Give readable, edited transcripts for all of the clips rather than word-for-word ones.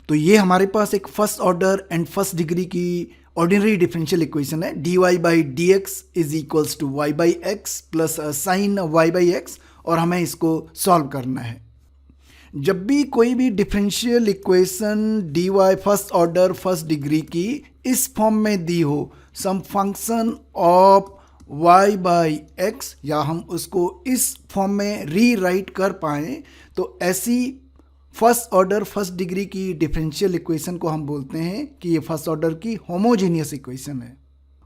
तो ये हमारे पास एक first order and first degree की ऑर्डिनरी डिफरेंशियल इक्वेशन है। D Y by D X is equals to Y by X plus sine Y by X, और हमें इसको सॉल्व करना है। जब भी कोई भी differential equation d y first order first degree की इस फॉर्म में दी हो, some function of y by x, या हम उसको इस फॉर्म में रीराइट कर पाएँ, तो ऐसी फर्स्ट ऑर्डर फर्स्ट डिग्री की डिफरेंशियल इक्वेशन को हम बोलते हैं कि ये फर्स्ट ऑर्डर की होमोजीनियस इक्वेशन है।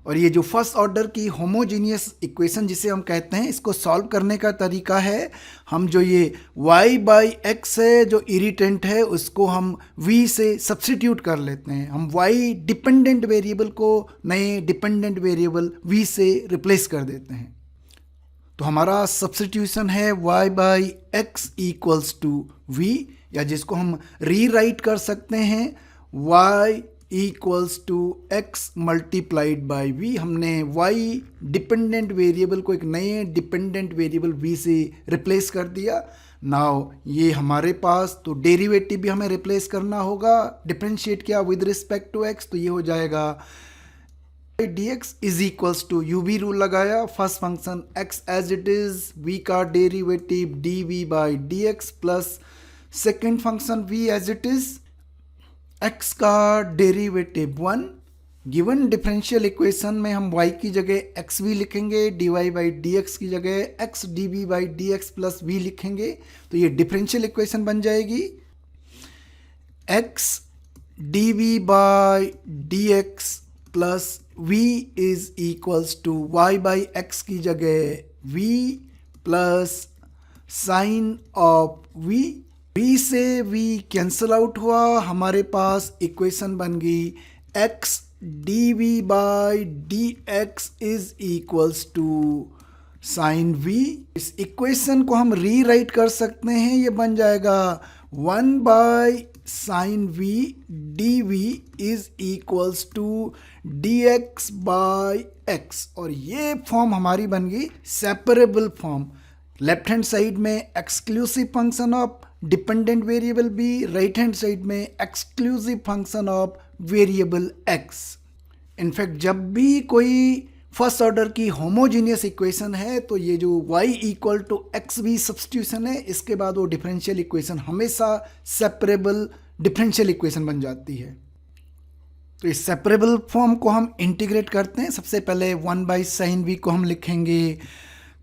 और ये जो फर्स्ट ऑर्डर की होमोजीनियस इक्वेशन जिसे हम कहते हैं, इसको सॉल्व करने का तरीका है, हम जो ये y बाई एक्स है जो इरिटेंट है, उसको हम v से सब्स्टिट्यूट कर लेते हैं। हम y डिपेंडेंट वेरिएबल को नए डिपेंडेंट वेरिएबल v से रिप्लेस कर देते हैं। तो हमारा सब्स्टिट्यूशन है y by X equals to v, या जिसको हम रीराइट कर सकते हैं y equals to X multiplied by v। हमने y डिपेंडेंट वेरिएबल को एक नए डिपेंडेंट वेरिएबल v से रिप्लेस कर दिया। नाउ ये हमारे पास तो डेरिवेटिव भी हमें रिप्लेस करना होगा, डिफरेंशिएट किया विद रिस्पेक्ट टू x, तो ये हो जाएगा dx is equals to uv rule लगाया, first function x as it is, v का derivative dv by dx plus second function v as it is, x का डेरिवेटिव 1। गिवन डिफरेंशियल इक्वेशन में हम y की जगह x v लिखेंगे, dy by dx की जगह x dv by dx plus v लिखेंगे, तो ये डिफरेंशियल इक्वेशन बन जाएगी। x dv by dx plus v is equals to y by x की जगह v plus sine of v। v से v कैंसल आउट हुआ, हमारे पास इक्वेशन बन गई x dv by dx is equals to sine v। इस equation को हम रीराइट कर सकते हैं, ये बन जाएगा 1 by sine v dv is equals to dx by x, और ये फॉर्म हमारी बन गई separable form. Left hand side में exclusive function of dependent variable v, right hand side में exclusive function of variable x. In fact जब भी कोई फर्स्ट ऑर्डर की होमोजीनियस इक्वेशन है, तो ये जो y equal to x v substitution है, इसके बाद वो डिफरेंशियल इक्वेशन हमेशा सेपरेबल डिफरेंशियल इक्वेशन बन जाती है। तो इस सेपरेबल फॉर्म को हम इंटीग्रेट करते हैं। सबसे पहले 1 बाई साइन वी को हम लिखेंगे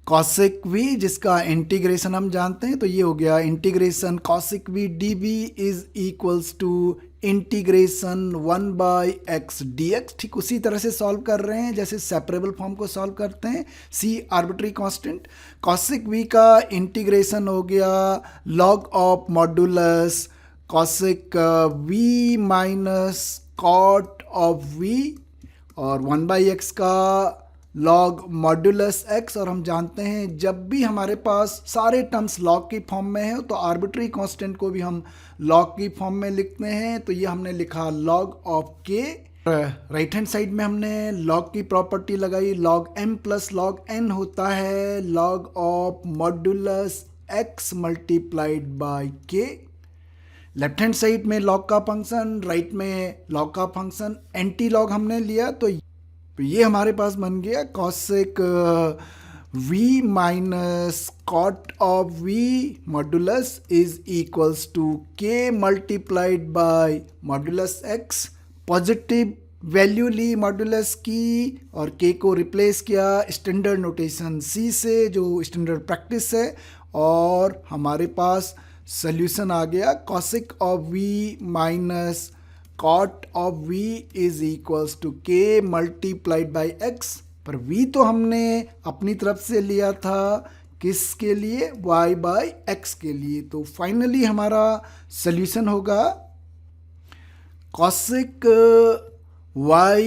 कॉसिक v, जिसका इंटीग्रेशन हम जानते हैं, तो ये हो गया integration cosec v dv is equals to integration 1 by X dx। ठीक उसी तरह से सॉल्व कर रहे हैं जैसे सेपरेबल फॉर्म को सॉल्व करते हैं। c arbitrary constant, cosec v का इंटीग्रेशन हो गया log of modulus cosec v minus cot of v, और 1 बाई एक्स का लॉग मॉड्यूलस x। और हम जानते हैं जब भी हमारे पास सारे टर्म्स लॉग की फॉर्म में है, तो आर्बिट्री कांस्टेंट को भी हम लॉग की फॉर्म में लिखते हैं, तो ये हमने लिखा log of k। Right hand side में हमने लॉग की प्रॉपर्टी लगाई, log m plus log n होता है log of modulus x multiplied by k। Left hand side में लॉग का फंक्शन, राइट में लॉग का फंक्शन, एंटी लॉग हमने लिया, तो ये हमारे पास बन गया cosec v minus cot of v modulus is equals to k multiplied by modulus x। Positive value Lee modulus की और k को रिप्लेस किया स्टैंडर्ड नोटेशन c से, जो स्टैंडर्ड प्रैक्टिस है, और हमारे पास सोल्यूशन आ गया cosec of v minus cot of v is equals to k multiplied by x। पर v तो हमने अपनी तरफ से लिया था, किसके लिए? y बाई x के लिए। तो फाइनली हमारा सोल्यूशन होगा cosec y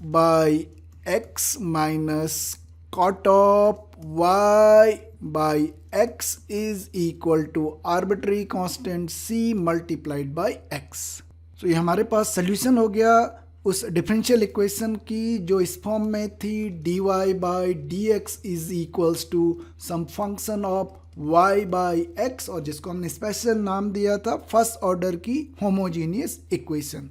by x minus cot of y by x is equal to arbitrary constant c multiplied by x। तो ये हमारे पास सोल्यूशन हो गया उस डिफरेंशियल इक्वेशन की जो इस फॉर्म में थी dy by dx is equals to some function of y by X और जिसको हमने स्पेशल नाम दिया था फर्स्ट ऑर्डर की होमोजीनियस इक्वेशन।